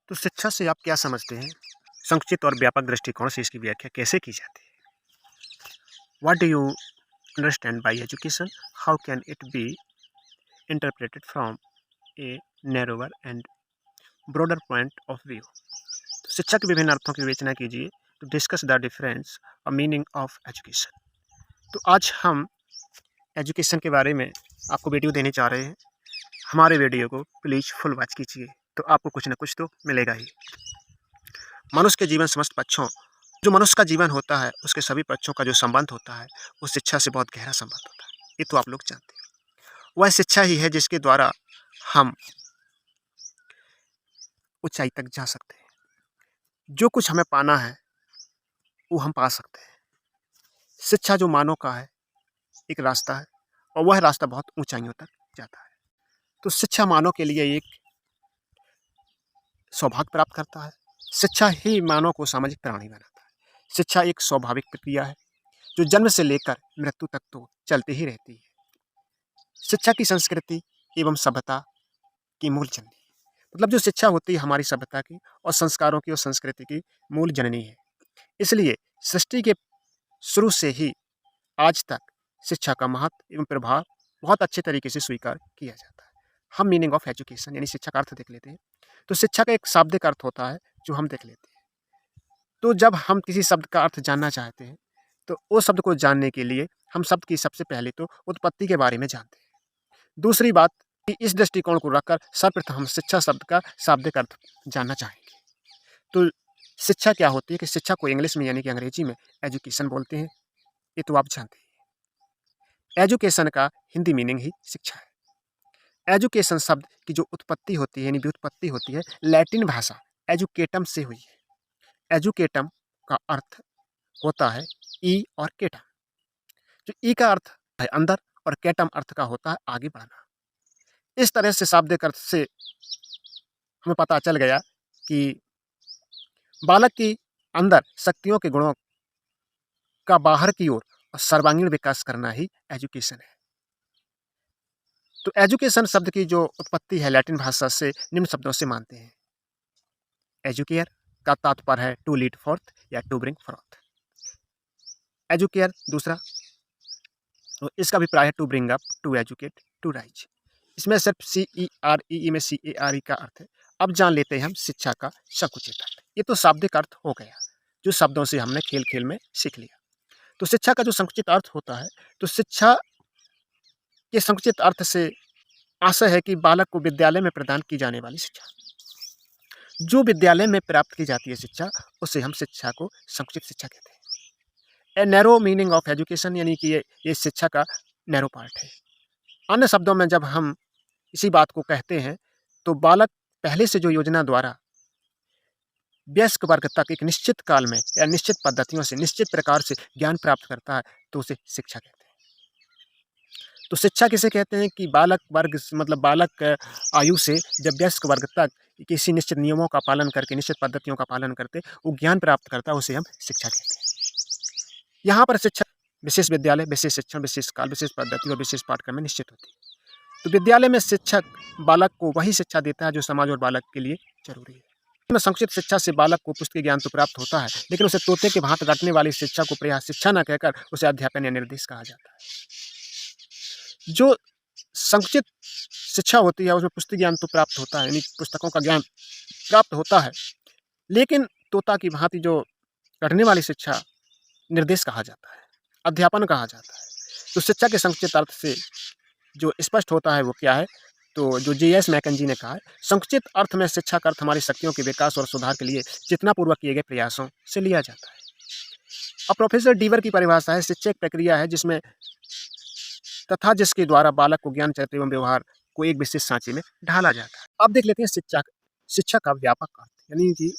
तो शिक्षा से आप क्या समझते हैं? संक्षिप्त और व्यापक दृष्टिकोण से इसकी व्याख्या कैसे की जाती है? What do you understand by education? How can it be interpreted from A narrower and broader point of view? शिक्षा के विभिन्न अर्थों की विवेचना कीजिए टू डिस्कस द डिफरेंस और मीनिंग ऑफ एजुकेशन। तो आज हम एजुकेशन के बारे में आपको वीडियो देने जा रहे हैं। हमारे वीडियो को प्लीज़ फुल वॉच कीजिए, तो आपको कुछ ना कुछ तो मिलेगा ही। मनुष्य के जीवन समस्त पक्षों, जो मनुष्य का जीवन होता है उसके सभी पक्षों का जो संबंध होता है वो शिक्षा से बहुत गहरा संबंध होता है। ये तो आप लोग जानते हैं। वह शिक्षा ही है जिसके द्वारा हम ऊंचाई तक जा सकते हैं। जो कुछ हमें पाना है वो हम पा सकते हैं। शिक्षा जो मानव का है एक रास्ता है और वह रास्ता बहुत ऊंचाइयों तक जाता है। तो शिक्षा मानव के लिए एक सौभाग्य प्राप्त करता है। शिक्षा ही मानव को सामाजिक प्राणी बनाता है। शिक्षा एक स्वाभाविक प्रक्रिया है जो जन्म से लेकर मृत्यु तक तो चलती ही रहती है। शिक्षा की संस्कृति एवं सभ्यता की मूल जननी है। मतलब जो शिक्षा होती है हमारी सभ्यता की और संस्कारों की और संस्कृति की मूल जननी है। इसलिए सृष्टि के शुरू से ही आज तक शिक्षा का महत्व एवं प्रभाव बहुत अच्छे तरीके से स्वीकार किया जाता है। हम मीनिंग ऑफ एजुकेशन यानी शिक्षा का अर्थ देख लेते हैं। तो शिक्षा का एक शाब्दिक अर्थ होता है जो हम देख लेते हैं। तो जब हम किसी शब्द का अर्थ जानना चाहते हैं तो उस शब्द को जानने के लिए हम शब्द की सबसे पहले तो उत्पत्ति के बारे में जानते हैं। दूसरी बात कि इस दृष्टिकोण को रखकर सर्वप्रथम हम शिक्षा शब्द का शाब्दिक अर्थ जानना चाहेंगे। तो शिक्षा क्या होती है कि शिक्षा को इंग्लिश में यानी कि अंग्रेजी में एजुकेशन बोलते हैं। ये तो आप जानते हैं। एजुकेशन का हिंदी मीनिंग ही शिक्षा है। एजुकेशन शब्द की जो उत्पत्ति होती है यानी व्युत्पत्ति होती है लैटिन भाषा एजुकेटम से हुई है। एजुकेटम का अर्थ होता है ई और केटम। जो ई का अर्थ है अंदर और केटम अर्थ का होता है आगे बढ़ना। इस तरह से शाब्दिक अर्थ से हमें पता चल गया कि बालक के अंदर शक्तियों के गुणों का बाहर की ओर और सर्वांगीण विकास करना ही एजुकेशन है। तो एजुकेशन शब्द की जो उत्पत्ति है लैटिन भाषा से निम्न शब्दों से मानते हैं। एजुकेयर का तात्पर्य है टू लीड फोर्थ या टू ब्रिंग फोर्थ। एजुकेयर दूसरा, तो इसका अभिप्राय है to bring up, to educate, to raise. इसमें सिर्फ CEREE में CARE का अर्थ है। अब जान लेते हैं हम शिक्षा का संकुचित अर्थ। ये तो शाब्दिक अर्थ हो गया जो शब्दों से हमने खेल खेल में सीख लिया। तो शिक्षा का जो संकुचित अर्थ होता है तो शिक्षा के संकुचित अर्थ से आशय है कि बालक को विद्यालय में प्रदान की जाने वाली शिक्षा, जो विद्यालय में प्राप्त की जाती है शिक्षा उसे हम शिक्षा को संकुचित शिक्षा कहते हैं। A narrow meaning of education यानी कि ये शिक्षा का नैरो पार्ट है। अन्य शब्दों में जब हम इसी बात को कहते हैं तो बालक पहले से जो योजना द्वारा वयस्क वर्ग तक एक निश्चित काल में या निश्चित पद्धतियों से निश्चित प्रकार से ज्ञान प्राप्त करता है तो उसे शिक्षा कहते हैं। तो शिक्षा किसे कहते हैं कि बालक वर्ग मतलब बालक आयु से जब वयस्क वर्ग तक किसी निश्चित नियमों का पालन करके निश्चित पद्धतियों का पालन करते वो ज्ञान प्राप्त करता है उसे हम शिक्षा कहते हैं। यहाँ पर शिक्षा विशेष विद्यालय, विशेष शिक्षण, विशेष काल, विशेष पद्धति और विशेष पाठ्यक्रम में निश्चित होती है। तो विद्यालय में शिक्षक बालक को वही शिक्षा देता है जो समाज और बालक के लिए जरूरी है। में संक्षिप्त शिक्षा से बालक को पुस्तकीय ज्ञान तो प्राप्त होता है लेकिन उसे तोते के भांति रटने वाली शिक्षा को प्रायः शिक्षा न कहकर उसे अध्यापन या निर्देश कहा जाता है। जो संक्षिप्त शिक्षा होती है उसमें पुस्तकीय ज्ञान तो प्राप्त होता है यानी पुस्तकों का ज्ञान प्राप्त होता है, लेकिन तोता की भांति जो रटने वाली शिक्षा निर्देश कहा जाता है, अध्यापन कहा जाता है। तो शिक्षा के संक्षिप्त अर्थ से जो स्पष्ट होता है वो क्या है, तो जो J.S. मैकेंजी ने कहा है संकुचित अर्थ में शिक्षा का अर्थ हमारी शक्तियों के विकास और सुधार के लिए चेतनापूर्वक किए गए प्रयासों से लिया जाता है। अब प्रोफेसर डीवर की परिभाषा है शिक्षा एक प्रक्रिया है जिसमें तथा जिसके द्वारा बालक को ज्ञान, चरित्र एवं व्यवहार को एक विशेष सांचे में ढाला जाता है। अब देख लेते हैं शिक्षा का व्यापक अर्थ यानी कि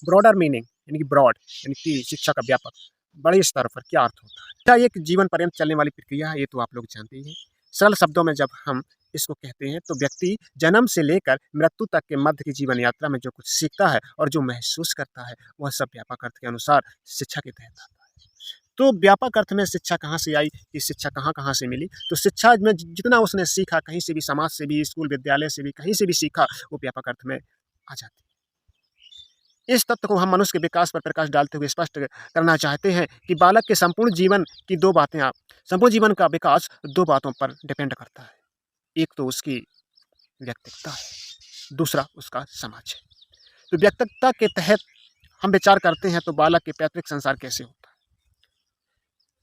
ब्रॉडर मीनिंग यानी कि ब्रॉड यानी कि शिक्षा का व्यापक बड़े स्तर पर क्या अर्थ होता है। शिक्षा एक जीवन पर्यंत चलने वाली प्रक्रिया है, ये तो आप लोग जानते ही हैं। सरल शब्दों में जब हम इसको कहते हैं तो व्यक्ति जन्म से लेकर मृत्यु तक के मध्य की जीवन यात्रा में जो कुछ सीखता है और जो महसूस करता है वह सब व्यापक अर्थ के अनुसार शिक्षा के तहत आता है। तो व्यापक अर्थ में शिक्षा कहाँ से आई, ये शिक्षा कहाँ कहाँ से मिली, तो शिक्षा में जितना उसने सीखा कहीं से भी, समाज से भी, स्कूल विद्यालय से भी, कहीं से भी सीखा वो व्यापक अर्थ में आ जाती है। इस तथ्य को हम मनुष्य के विकास पर प्रकाश डालते हुए स्पष्ट करना चाहते हैं कि बालक के संपूर्ण जीवन की दो बातें आप संपूर्ण जीवन का विकास दो बातों पर डिपेंड करता है। एक तो उसकी व्यक्तित्वता है, दूसरा उसका समाज है। तो व्यक्तित्वता के तहत हम विचार करते हैं तो बालक के पैतृक संसार कैसे होता है।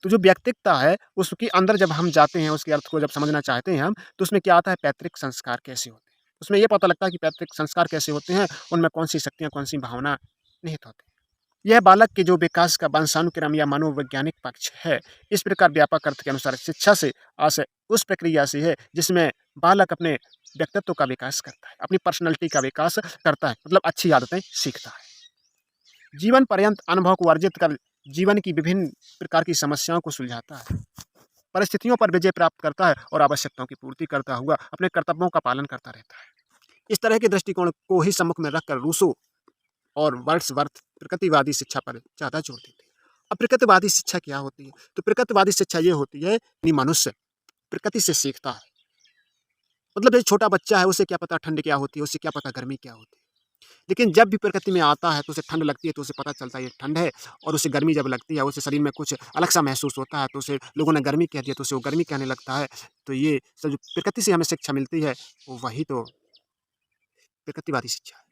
तो जो व्यक्तित्वता है उसके अंदर जब हम जाते हैं, उसके अर्थ को जब समझना चाहते हैं हम, तो उसमें क्या आता है, पैतृक संस्कार कैसे होते हैं। उसमें ये पता लगता है कि पैतृक संस्कार कैसे होते हैं, उनमें कौन-सी शक्तियाँ, कौन-सी भावना निहित होती हैं। यह बालक के जो विकास का वंशानुक्रम या मनोवैज्ञानिक पक्ष है, इस प्रकार व्यापक अर्थ के अनुसार शिक्षा से आशय उस प्रक्रिया से है जिसमें बालक अपने व्यक्तित्व का विकास करता है, अपनी पर्सनैलिटी का विकास करता है, मतलब अच्छी आदतें सीखता है। जीवन पर्यंत अनुभव को अर्जित कर जीवन की विभिन्न प्रकार की समस्याओं को सुलझाता है, परिस्थितियों पर विजय प्राप्त करता है और आवश्यकताओं की पूर्ति करता हुआ अपने कर्तव्यों का पालन करता रहता है। इस तरह के दृष्टिकोण को ही सम्मुख में रखकर रूसो और वर्ड्सवर्थ प्रकृतिवादी शिक्षा पर ज़्यादा जोर देते हैं। अब प्रकृतिवादी शिक्षा क्या होती है? तो प्रकृतिवादी शिक्षा ये होती है कि मनुष्य प्रकृति से सीखता है। मतलब जो छोटा बच्चा है उसे क्या पता ठंड क्या होती है, उसे क्या पता गर्मी क्या होती है। लेकिन जब भी प्रकृति में आता है तो उसे ठंड लगती है तो उसे पता चलता है ये ठंड है, और उसे गर्मी जब लगती है उसे शरीर में कुछ अलग-सा महसूस होता है तो उसे लोगों ने गर्मी कह दिया तो उसे वो गर्मी कहने लगता है। तो ये सब जो प्रकृति से हमें शिक्षा मिलती है, वो वही तो प्रकृतिवादी शिक्षा है।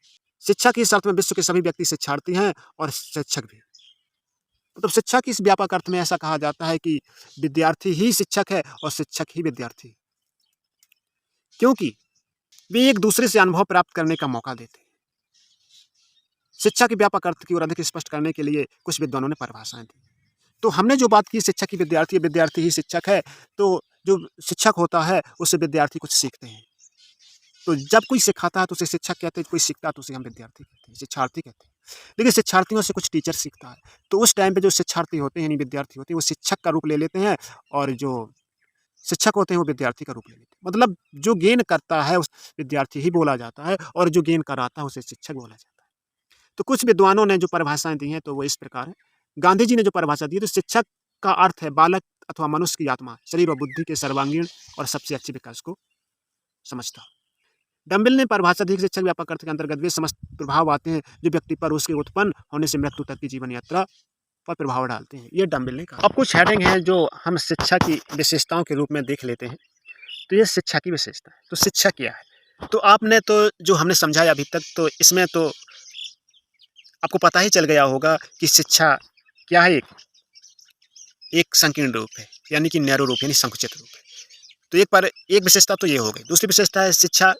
शिक्षा की इस अर्थ में विश्व के सभी व्यक्ति शिक्षार्थी हैं और शिक्षक भी। मतलब शिक्षा की इस व्यापक अर्थ में ऐसा कहा जाता है कि विद्यार्थी ही शिक्षक है और शिक्षक ही विद्यार्थी। क्योंकि वे एक दूसरे से अनुभव प्राप्त करने का मौका देते हैं। शिक्षा के व्यापक अर्थ की ओर अधिक स्पष्ट करने के लिए कुछ विद्वानों ने परिभाषाएं दी। तो हमने जो बात की शिक्षा की विद्यार्थी ही शिक्षक है, तो जो शिक्षक होता है उससे विद्यार्थी कुछ सीखते हैं। तो जब कोई सिखाता है तो उसे शिक्षक कहते हैं, कोई सीखता है तो उसे हम विद्यार्थी कहते हैं, शिक्षार्थी कहते हैं। लेकिन शिक्षार्थियों से कुछ टीचर सीखता है, तो उस टाइम पे जो शिक्षार्थी होते हैं यानी विद्यार्थी होते हैं वो शिक्षक का रूप ले लेते हैं, और जो शिक्षक होते हैं वो विद्यार्थी का रूप ले लेते हैं। मतलब जो गेन करता है उस विद्यार्थी ही बोला जाता है, और जो गेन कराता है उसे शिक्षक बोला जाता है। तो कुछ विद्वानों ने जो परिभाषाएं दी हैं तो वो इस प्रकार है। गांधी जी ने जो परिभाषा दी है, तो शिक्षक का अर्थ है बालक अथवा मनुष्य की आत्मा, शरीर और बुद्धि के सर्वांगीण और सबसे अच्छे विकास को समझता। डम्बिल ने परिभाषा दी कि शिक्षक व्यापक अर्थ के अंतर्गत वे समस्त प्रभाव आते हैं जो व्यक्ति पर उसके उत्पन्न होने से मृत्यु तक की जीवन यात्रा पर प्रभाव डालते हैं। ये डम्बिल ने कहा। अब कुछ हेडिंग है जो हम शिक्षा की विशेषताओं के रूप में देख लेते हैं। तो ये शिक्षा की विशेषता है। तो शिक्षा क्या है? तो आपने तो जो हमने समझाया अभी तक, तो इसमें तो आपको पता ही चल गया होगा कि शिक्षा क्या है। एक संकीर्ण रूप है, यानी कि नैरो रूप, यानी संकुचित रूप है। तो एक विशेषता तो ये हो गई। दूसरी विशेषता है शिक्षा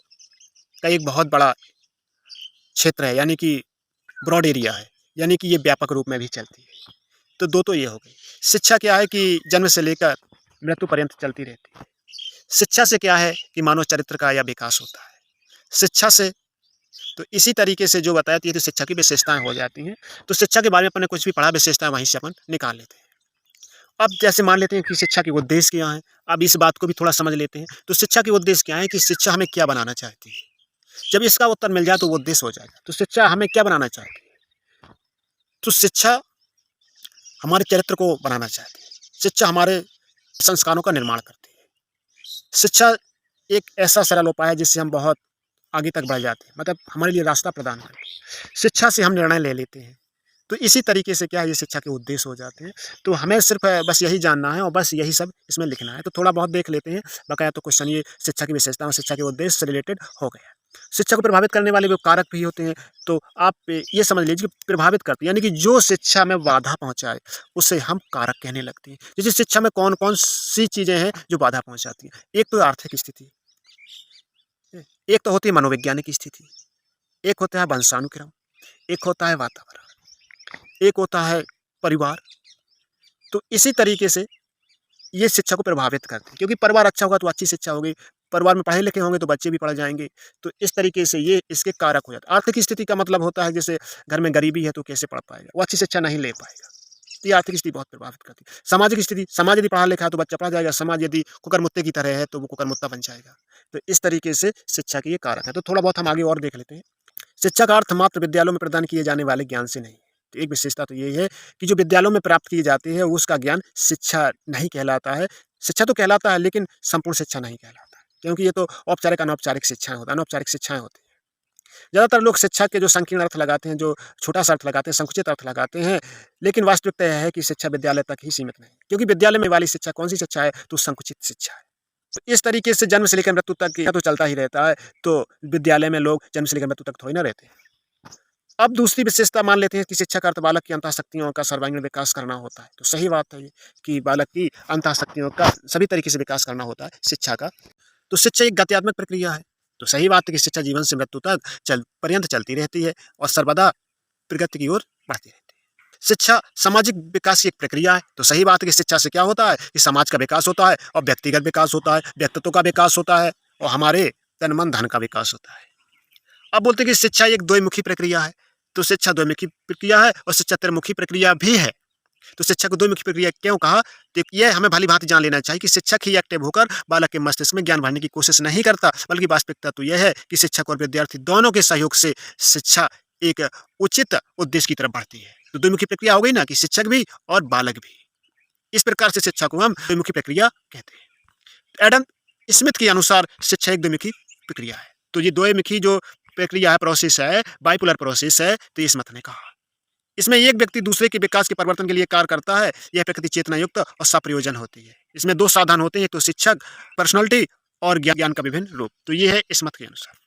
का एक बहुत बड़ा क्षेत्र है, यानी कि ब्रॉड एरिया है, यानी कि ये व्यापक रूप में भी चलती है। तो दो तो ये हो गई। शिक्षा क्या है कि जन्म से लेकर मृत्यु पर्यंत चलती रहती है। शिक्षा से क्या है कि मानव चरित्र का या विकास होता है। शिक्षा से तो इसी तरीके से जो बताया थी, तो शिक्षा की विशेषताएं हो जाती हैं। तो शिक्षा के बारे में अपन ने कुछ भी पढ़ा, विशेषताएं वहीं से अपन निकाल लेते हैं। अब जैसे मान लेते हैं कि शिक्षा के उद्देश्य क्या है। अब इस बात को भी थोड़ा समझ लेते हैं। तो शिक्षा के उद्देश्य क्या है कि शिक्षा हमें क्या बनाना चाहती है। जब इसका उत्तर मिल जाए तो वो उद्देश्य हो जाएगा। तो शिक्षा हमें क्या बनाना चाहती है? तो शिक्षा हमारे चरित्र को बनाना चाहती है। शिक्षा हमारे संस्कारों का निर्माण करती है। शिक्षा एक ऐसा सरल उपाय है जिससे हम बहुत आगे तक बढ़ जाते हैं, मतलब हमारे लिए रास्ता प्रदान करती है। शिक्षा से हम निर्णय ले लेते हैं। तो इसी तरीके से क्या है, ये शिक्षा के उद्देश्य हो जाते हैं। तो हमें सिर्फ बस यही जानना है और बस यही सब इसमें लिखना है। तो थोड़ा बहुत देख लेते हैं। बकाया तो क्वेश्चन ये शिक्षा की विशेषताओं, शिक्षा के उद्देश्य से रिलेटेड हो गया। शिक्षा को प्रभावित करने वाले वो कारक भी होते हैं। तो आप ये समझ लीजिए कि प्रभावित करते हैं, यानी कि जो शिक्षा में बाधा पहुँचाए उसे हम कारक कहने लगते हैं। जैसे शिक्षा में कौन-कौन सी चीज़ें हैं जो बाधा पहुँचाती हैं। एक तो आर्थिक स्थिति, एक तो होती है मनोवैज्ञानिक स्थिति, एक होता है वंशानुक्रम, एक होता है वातावरण, एक होता है परिवार। तो इसी तरीके से ये शिक्षा को प्रभावित करते हैं, क्योंकि परिवार अच्छा होगा तो अच्छी शिक्षा होगी, परिवार में पढ़े लिखे होंगे तो बच्चे भी पढ़ जाएंगे। तो इस तरीके से ये इसके कारक हो जाते हैं। आर्थिक स्थिति का मतलब होता है जैसे घर में गरीबी है तो कैसे पढ़ पाएगा, वो अच्छी शिक्षा नहीं ले पाएगा। तो ये आर्थिक स्थिति बहुत प्रभावित करती है। सामाजिक स्थिति, समाज यदि पढ़ा लिखा है तो बच्चा पढ़ जाएगा, समाज यदि कुकरमुत्ते की तरह है तो वो कुकरमुत्ता बन जाएगा। तो इस तरीके से शिक्षा के ये कारक है। तो थोड़ा बहुत हम आगे और देख लेते हैं। शिक्षा का अर्थ मात्र विद्यालयों में प्रदान किए जाने वाले ज्ञान से नहीं है। तो एक विशेषता तो यही है कि जो विद्यालयों में प्राप्त की जाती है उसका ज्ञान शिक्षा नहीं कहलाता है। शिक्षा तो कहलाता है लेकिन संपूर्ण शिक्षा नहीं कहलाता, क्योंकि ये तो औपचारिक अनौपचारिक शिक्षाएं होती हैं, अनौपचारिक शिक्षाएं होती हैं। ज़्यादातर लोग शिक्षा के जो संकीर्ण अर्थ लगाते हैं, जो छोटा-सा अर्थ लगाते हैं, संकुचित अर्थ लगाते हैं, लेकिन वास्तविकता यह है कि शिक्षा विद्यालय तक ही सीमित नहीं। क्योंकि विद्यालय में वाली शिक्षा कौन-सी शिक्षा है? तो संकुचित शिक्षा है। तो इस तरीके से जन्म से लेकर मृत्यु तक यह तो चलता ही रहता है, तो विद्यालय में लोग जन्म से लेकर मृत्यु तक थोड़ी ना रहते हैं। अब दूसरी विशेषता मान लेते हैं कि शिक्षा का अर्थ बालक की अंतःशक्तियों का सर्वांगीण विकास करना होता है। तो सही बात है ये कि बालक की अंतःशक्तियों का सभी तरीके से विकास करना होता है शिक्षा का। तो शिक्षा एक गत्यात्मक प्रक्रिया है। तो सही बात है कि शिक्षा जीवन से मृत्यु तक पर्यंत चलती रहती है और सर्वदा प्रगति की ओर बढ़ती रहती है। शिक्षा सामाजिक विकास की एक प्रक्रिया है। तो सही बात है कि शिक्षा से क्या होता है कि समाज का विकास होता है और व्यक्तिगत विकास होता है, व्यक्तित्व का विकास होता है और हमारे तन मन धन का विकास होता है। अब बोलते हैं कि शिक्षा एक द्विमुखी प्रक्रिया है। तो शिक्षा द्विमुखी प्रक्रिया है और शिक्षा त्रिमुखी प्रक्रिया भी है। तो शिक्षा को द्विमुखी प्रक्रिया क्यों कहा? तो यह हमें भली-भांति जान लेना चाहिए कि शिक्षक ही एक्टिव होकर बालक के मस्तिष्क में ज्ञान भरने की कोशिश नहीं करता, बल्कि वास्तविकता तो यह है कि शिक्षक और विद्यार्थी दोनों के सहयोग से शिक्षा एक उचित उद्देश्य की तरफ बढ़ती है। तो द्विमुखी प्रक्रिया हो गई ना कि शिक्षक भी और बालक भी। इस प्रकार से शिक्षा को हम द्विमुखी प्रक्रिया कहते हैं। एडम स्मिथ के अनुसार शिक्षा एक द्विमुखी प्रक्रिया है। तो ये द्विमुखी जो प्रक्रिया है, प्रोसेस है, बाइपोलर प्रोसेस है, तो स्मिथ ने कहा। इसमें एक व्यक्ति दूसरे के विकास के परिवर्तन के लिए कार्य करता है। यह प्रकृति चेतना युक्त और सप्रयोजन होती है। इसमें 2 साधन होते हैं, एक तो शिक्षक पर्सनैलिटी और ज्ञान का विभिन्न रूप। तो ये है स्मिथ के अनुसार।